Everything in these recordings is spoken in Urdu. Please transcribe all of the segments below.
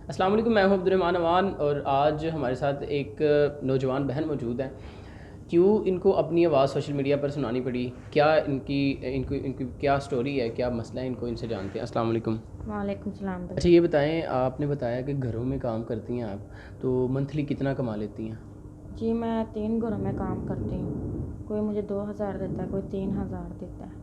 السلام علیکم، میں ہوں عبدالرحمٰن امان، اور آج ہمارے ساتھ ایک نوجوان بہن موجود ہیں۔ کیوں ان کو اپنی آواز سوشل میڈیا پر سنانی پڑی، کیا ان کی کیا سٹوری ہے، کیا مسئلہ ہے، ان کو ان سے جانتے ہیں۔ السلام علیکم۔ وعلیکم السلام بھائی۔ اچھا یہ بتائیں، آپ نے بتایا کہ گھروں میں کام کرتی ہیں آپ، تو منتھلی کتنا کما لیتی ہیں؟ جی میں 3 گھروں میں کام کرتی ہوں، کوئی مجھے 2,000 دیتا ہے، کوئی 3,000 دیتا ہے،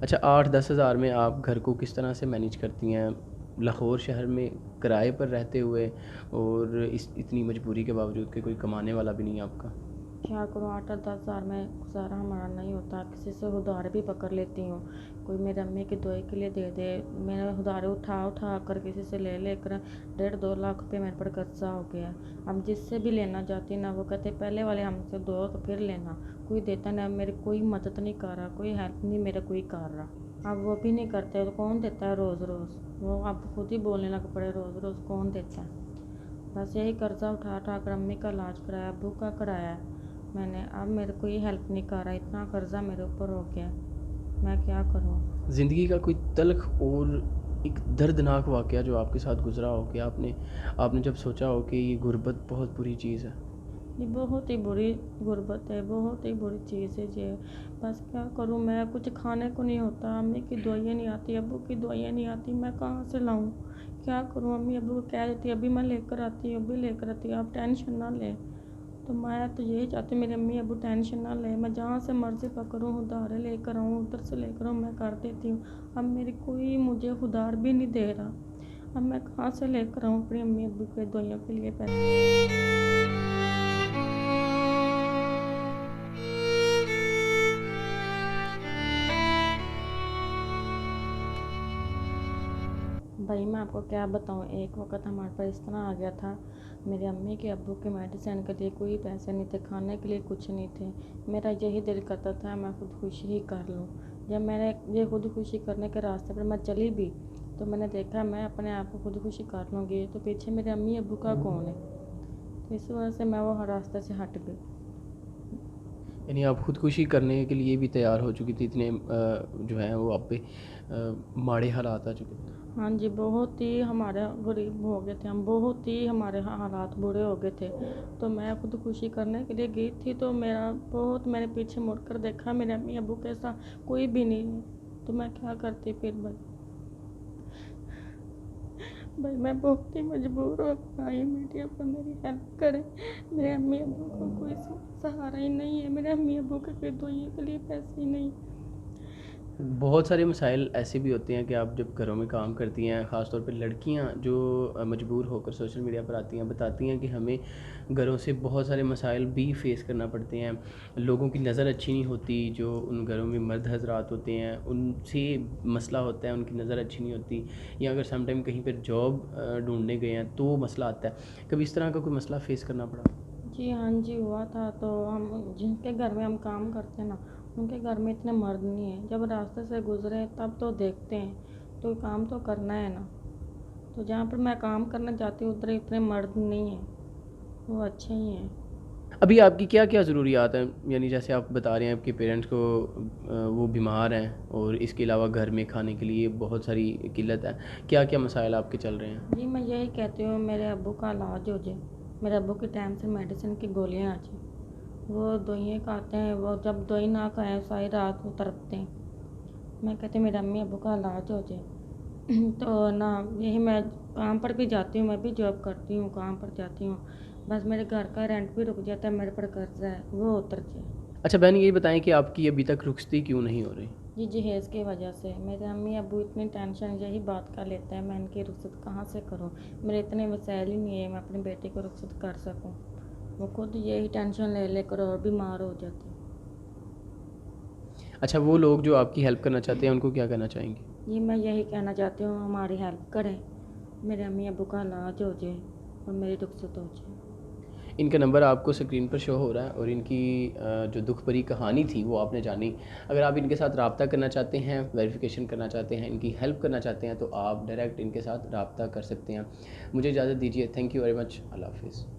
اچھا 8-10 ہزار میں آپ گھر کو کس طرح سے مینیج کرتی ہیں، لاہور شہر میں کرائے پر رہتے ہوئے، اور اتنی مجبوری کے باوجود کہ کوئی کمانے والا بھی نہیں ہے آپ کا؟ کیا کروں، 8-10 ہزار میں گزارا ہمارا نہیں ہوتا، کسی سے ادھار بھی پکڑ لیتی ہوں، کوئی میرے امی کی دوائی کے لیے دے دے، میں نے ادھار اٹھا کر کسی سے لے کر 1.5-2 لاکھ روپے میرے پر قرضہ ہو گیا ہے۔ اب جس سے بھی لینا چاہتی نا، وہ کہتے پہلے والے ہم سے دو تو پھر لینا، کوئی دیتا نہیں، میری کوئی مدد نہیں کر رہا، کوئی ہیلپ نہیں میرا کوئی کر رہا۔ اب وہ بھی نہیں کرتے تو کون دیتا ہے روز روز، وہ اب خود ہی بولنے لگ پڑے روز روز کون دیتا ہے۔ بس یہی قرضہ اٹھا کر امی کا علاج کرایا، ابو کا کرایا ہے میں نے، اب میرے کوئی ہیلپ نہیں کر رہا، اتنا قرضہ میرے اوپر ہو گیا، میں کیا کروں۔ زندگی کا کوئی تلخ اور ایک دردناک واقعہ جو آپ کے ساتھ گزرا ہو، کہ آپ نے جب سوچا ہو کہ یہ غربت بہت بری چیز ہے؟ یہ بہت ہی بری غربت ہے، بہت ہی بری چیز ہے یہ، بس کیا کروں، میں کچھ کھانے کو نہیں ہوتا، امی کی دوائیاں نہیں آتی، ابو کی دوائیاں نہیں آتی، میں کہاں سے لاؤں، کیا کروں۔ امی ابو کو کہہ دیتی ابھی میں لے کر آتی ہوں، ابھی لے کر آتی ہوں، آپ ٹینشن نہ لیں، تو میں تو یہی چاہتی ہوں میری امی ابو ٹینشن نہ لیں، میں جہاں سے مرضی پکڑوں ادھار لے کر آؤں، ادھر سے لے کر آؤں، میں کر دیتی ہوں۔ اب میری کوئی مجھے ادھار بھی نہیں دے رہا، اب میں کہاں سے لے کر آؤں اپنی امی ابو کے دوائیوں کے لیے پیسے۔ بھائی میں آپ کو کیا بتاؤں، ایک وقت ہمارے پر اس طرح آ گیا تھا، میرے امی کے ابو کے میڈیسن کے لیے کوئی پیسے نہیں تھے، کھانے کے لیے کچھ نہیں تھے، میرا یہی دل کرتا تھا میں خودکشی ہی کر لوں۔ جب میں نے یہ خودکشی کرنے کے راستے پر میں چلی بھی، تو میں نے دیکھا میں اپنے آپ کو خودکشی کر لوں گی تو پیچھے میرے امی ابو کا کون ہے، تو اس وجہ سے میں وہ راستے سے ہٹ گئی۔ یعنی آپ خودکشی کرنے کے لیے بھی تیار ہو چکی تھی، اتنے جو ہیں وہ آپ پہ ماڑے حالات آ چکے تھے؟ ہاں جی، بہت ہی ہمارے غریب ہو گئے تھے ہم، بہت ہی ہمارے حالات برے ہو گئے تھے، تو میں خودکشی کرنے کے لیے گئی تھی، تو میں نے پیچھے مڑ کر دیکھا میرے امی ابو کے ساتھ کوئی بھی نہیں ہے، تو میں کیا کرتی پھر بھائی میں بہت ہی مجبور ہو آئی، میڈیا پر میری ہیلپ کرے، میرے امی ابو کو کوئی سہارا ہی نہیں ہے، میرے امی ابو کے کوئی دوائیوں کے لیے پیسے ہی نہیں۔ بہت سارے مسائل ایسے بھی ہوتے ہیں کہ آپ جب گھروں میں کام کرتی ہیں، خاص طور پہ لڑکیاں جو مجبور ہو کر سوشل میڈیا پر آتی ہیں، بتاتی ہیں کہ ہمیں گھروں سے بہت سارے مسائل بھی فیس کرنا پڑتے ہیں، لوگوں کی نظر اچھی نہیں ہوتی، جو ان گھروں میں مرد حضرات ہوتے ہیں ان سے مسئلہ ہوتا ہے، ان کی نظر اچھی نہیں ہوتی، یا اگر سم ٹائم کہیں پہ جاب ڈھونڈنے گئے ہیں تو مسئلہ آتا ہے، کبھی اس طرح کا کوئی مسئلہ فیس کرنا پڑا؟ جی ہاں جی ہوا تھا، تو ہم جن کے گھر میں ہم کام کرتے ہیں نا، ان کے گھر میں اتنے مرد نہیں ہیں، جب راستے سے گزرے تب تو دیکھتے ہیں، تو کام تو کرنا ہے نا، تو جہاں پر میں کام کرنا چاہتی ہوں ادھر اتنے مرد نہیں ہیں، وہ اچھے ہی ہیں۔ ابھی آپ کی کیا کیا ضروریات ہیں، یعنی جیسے آپ بتا رہے ہیں آپ کے پیرنٹس کو وہ بیمار ہیں، اور اس کے علاوہ گھر میں کھانے کے لیے بہت ساری قلت ہے، کیا کیا مسائل آپ کے چل رہے ہیں؟ جی میں یہی کہتی ہوں میرے ابو کا علاج ہو جائے، میرے ابو کے ٹائم سے میڈیسن کی گولیاں آ جائیں، وہ دوائیاں کھاتے ہیں، وہ جب دوائی نہ کھائیں ساری رات کو تڑپتے ہیں، میں کہتی ہوں میرے امی ابو کا علاج ہو جائے تو نہ یہی میں کام پر بھی جاتی ہوں، میں بھی جاب کرتی ہوں، کام پر جاتی ہوں، بس میرے گھر کا رینٹ بھی رک جاتا ہے، میرے پر قرضہ ہے وہ اتر جائے۔ اچھا بہن یہ بتائیں کہ آپ کی ابھی تک رخصتی کیوں نہیں ہو رہی؟ جی جہیز کی وجہ سے میرے امی ابو اتنی ٹینشن یہی بات کا لیتے ہیں، میں ان کی رخصت کہاں سے کروں، میرے اتنے وسائل ہی نہیں ہے میں اپنی بیٹی کو رخصت کر سکوں، وہ خود یہی ٹینشن لے کر اور بیمار ہو جاتے ہیں۔ اچھا وہ لوگ جو آپ کی ہیلپ کرنا چاہتے ہیں ان کو کیا کہنا چاہیں گے؟ جی میں یہی کہنا چاہتی ہوں ہماری ہیلپ کریں، میرے امی ابو کا علاج ہو جائے اور میری رخصت ہو جائے۔ ان کا نمبر آپ کو اسکرین پر شو ہو رہا ہے، اور ان کی جو دکھ بھری کہانی تھی وہ آپ نے جانی، اگر آپ ان کے ساتھ رابطہ کرنا چاہتے ہیں، ویریفیکیشن کرنا چاہتے ہیں، ان کی ہیلپ کرنا چاہتے ہیں، تو آپ ڈائریکٹ ان کے ساتھ رابطہ کر سکتے ہیں۔ مجھے اجازت دیجیے، تھینک یو ویری مچ، اللہ حافظ۔